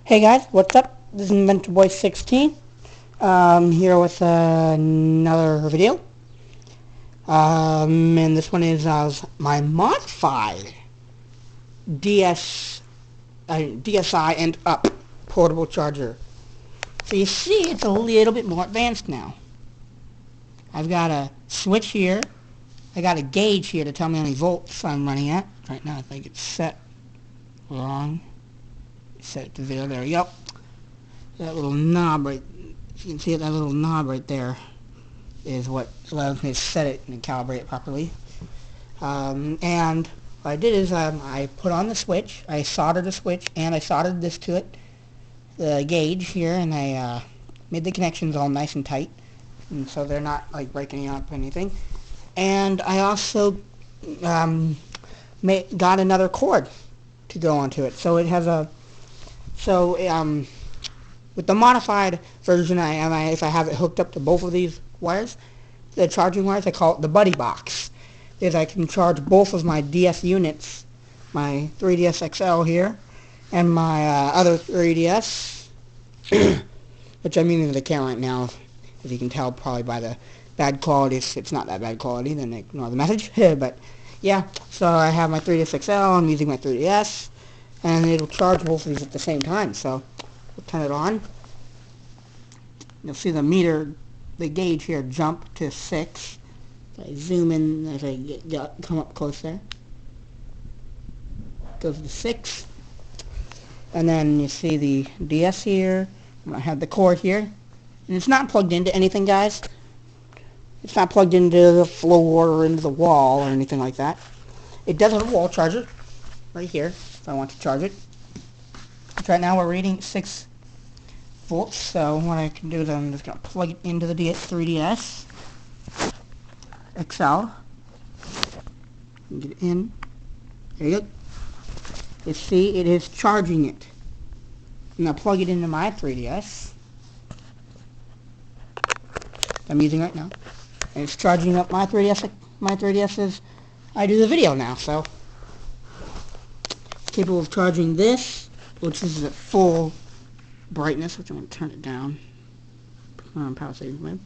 Hey guys, what's up? This is Inventor Boy 16. Here with another video. And this one is my modified DSI and up portable charger. So you see, it's a little bit more advanced now. I've got a switch here. I got a gauge here to tell me how many volts I'm running at. Right now, I think it's set wrong. Set it to 0. There we go. That little knob right, if you can see it, that little knob right there is what allows me to set it and calibrate it properly. And what I did is I put on the switch, I soldered the switch, and I soldered this to it, the gauge here, and I made the connections all nice and tight, and so they're not like breaking up or anything. And I also got another cord to go onto it, so it has a with the modified version, if I have it hooked up to both of these wires, the charging wires, I call it the buddy box, because I can charge both of my DS units, my 3DS XL here, and my other 3DS, which I'm using the camera right now. As you can tell probably by the bad quality, it's not that bad quality, then ignore the message. But yeah, so I have my 3DS XL, I'm using my 3DS, and it'll charge both of these at the same time. So we'll turn it on. You'll see the meter, the gauge here jump to 6. I zoom in as I come up close there. Goes to 6. And then you see the DS here. I have the cord here. And it's not plugged into anything, guys. It's not plugged into the floor or into the wall or anything like that. It does have a wall charger right here if I want to charge it. Right now we're reading 6 volts, so what I can do is I'm just going to plug it into the 3DS XL. Get it in. There you go. You see, it is charging it. I'm going to plug it into my 3DS. I'm using right now. And it's charging up my 3DS. My 3DS as I do the video now, so it's capable of charging this, which is at full brightness, which I'm going to turn it down. Put on power saving mode.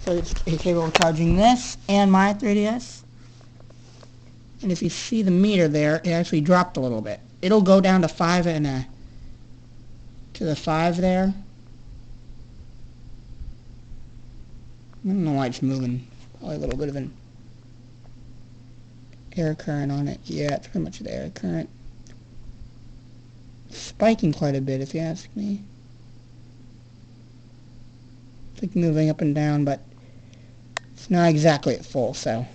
So it's capable of charging this and my 3DS. And if you see the meter there, it actually dropped a little bit. It'll go down to 5 and to the 5 there. I don't know why it's moving. Probably a little bit of an air current on it. Yeah, it's pretty much the air current. Spiking quite a bit, if you ask me. It's like moving up and down, but it's not exactly at full, so.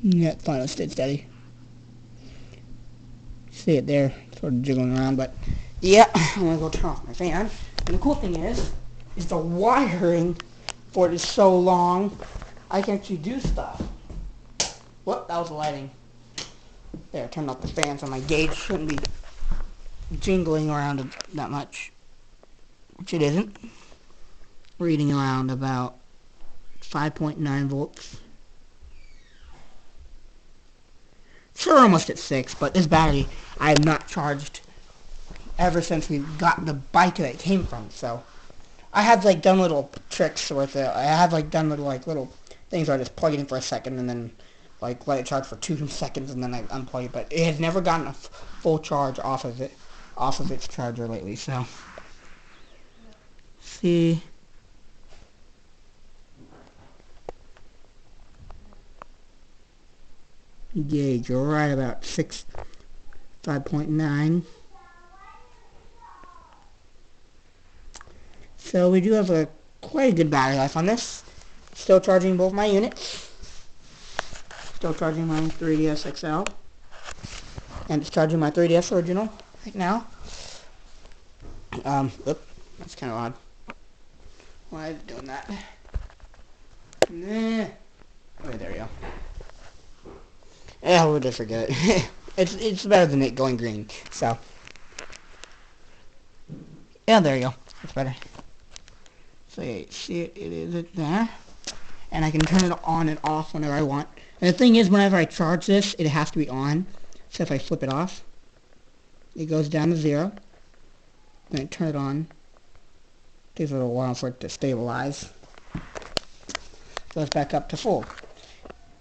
Yeah, it finally stayed steady. See it there, sort of jiggling around, but yeah, I'm gonna go turn off my fan. And the cool thing is the wiring for it is so long, I can actually do stuff. Whoop, that was the lighting. There, I turned off the fan so my gauge shouldn't be jingling around that much, which it isn't. Reading around about 5.9 volts. Sure, almost at 6, but this battery I have not charged ever since we got the bike that it came from. So I have like done little tricks with it. I have like done little things where I just plug it in for a second and then like let it charge for 2 seconds and then I unplug it. But it has never gotten a full charge off of its charger lately. So see. Gauge right about 5.9. So we do have quite a good battery life on this. Still charging both my units. Still charging my 3DS XL. And it's charging my 3DS original right now. Oops, that's kind of odd. Why is it doing that? Nah. Oh, there we go. Yeah, we'll just forget it. It's better than it going green. So yeah, there you go. It's better. So yeah, see it is there. And I can turn it on and off whenever I want. And the thing is, whenever I charge this, it has to be on. So if I flip it off, it goes down to 0. Then I turn it on. Takes a little while for it to stabilize. Goes back up to full.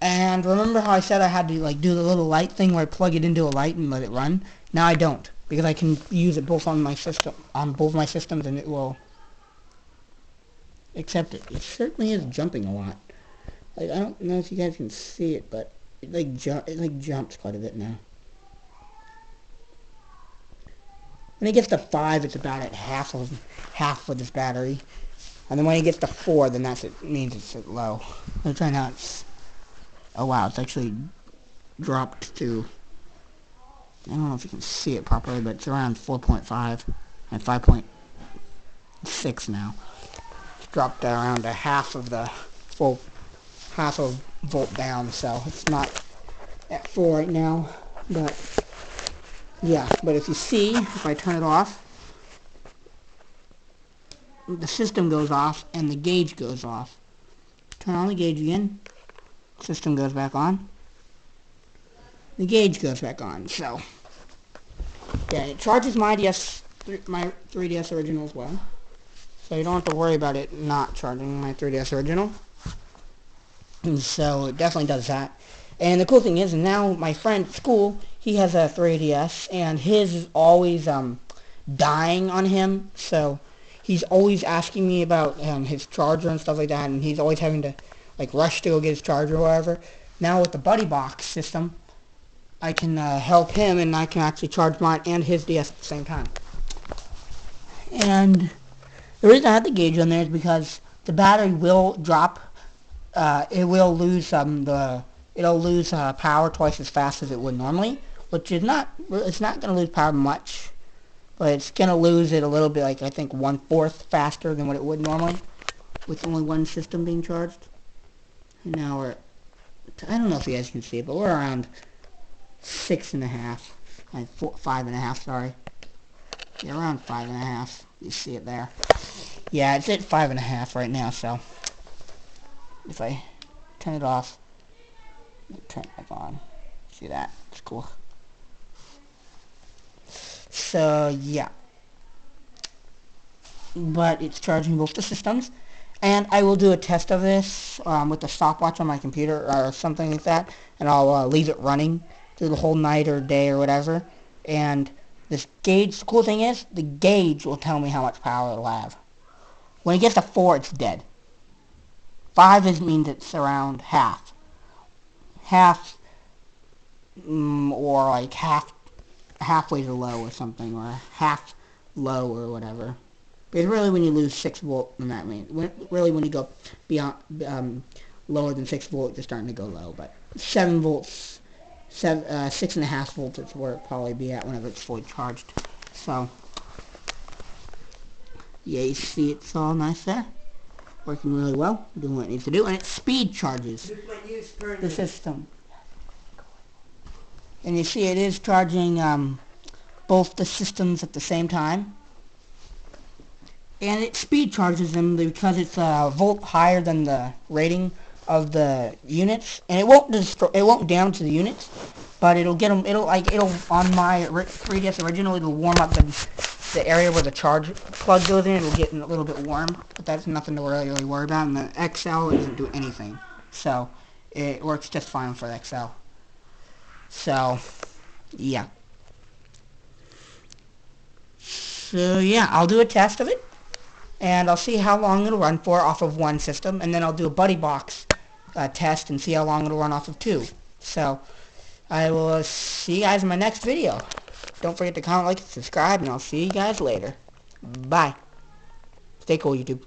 And remember how I said I had to like do the little light thing where I plug it into a light and let it run? Now I don't, because I can use it both on my system, on both my systems, and it will accept it. It certainly is jumping a lot. Like, I don't know if you guys can see it, but it jumps quite a bit now. When it gets to 5, it's about at half of this battery, and then when it gets to 4, then it means it's at low. I'm trying now. Oh wow, it's actually dropped to, I don't know if you can see it properly, but it's around 4.5 and 5.6 now. It's dropped around a half of volt down, so it's not at 4 right now. But yeah, but if you see, if I turn it off, the system goes off and the gauge goes off. Turn on the gauge again. System goes back on. The gauge goes back on. So yeah, it charges my 3DS original as well. So you don't have to worry about it not charging my 3DS original. And so it definitely does that. And the cool thing is, now my friend at school, he has a 3DS, and his is always dying on him. So he's always asking me about his charger and stuff like that, and he's always having to like rush to go get his charger or whatever. Now with the Buddy Box system, I can help him, and I can actually charge mine and his DS at the same time. And the reason I have the gauge on there is because the battery will drop. It will lose it'll lose power twice as fast as it would normally, which is not. It's not going to lose power much, but it's going to lose it a little bit, like I think 1/4 faster than what it would normally, with only one system being charged. And now we're, I don't know if you guys can see it, but we're around 6.5, 5.5. Sorry, yeah, around 5.5. You see it there? Yeah, it's at 5.5 right now. So if I turn it off, turn it back on. See that? It's cool. So yeah, but it's charging both the systems, and I will do a test of this with the stopwatch on my computer or something like that, and I'll leave it running through the whole night or day or whatever. And this gauge, the cool thing is, the gauge will tell me how much power it'll have. When it gets to 4, it's dead. 5 means it's around half, or like halfway to low or something, or half low or whatever. But really, when you lose 6 volt, then that means really when you go beyond lower than 6 volt, you're starting to go low. But 7 volts, 6.5 volts is where it'll probably be at whenever it's fully charged. So yeah, you see it's all nice there, working really well, doing what it needs to do, and it speed charges the system. And you see it is charging both the systems at the same time. And it speed charges them because it's a volt higher than the rating of the units, and it won't damage the units, but it'll get them. It'll on my 3DS original, it'll warm up the area where the charge plug goes in. It'll get a little bit warm, but that's nothing to really worry about. And the XL doesn't do anything, so it works just fine for the XL. So yeah. So yeah, I'll do a test of it, and I'll see how long it'll run for off of one system, and then I'll do a Buddy Box test and see how long it'll run off of 2. So I will see you guys in my next video. Don't forget to comment, like, and subscribe, and I'll see you guys later. Bye. Stay cool, YouTube.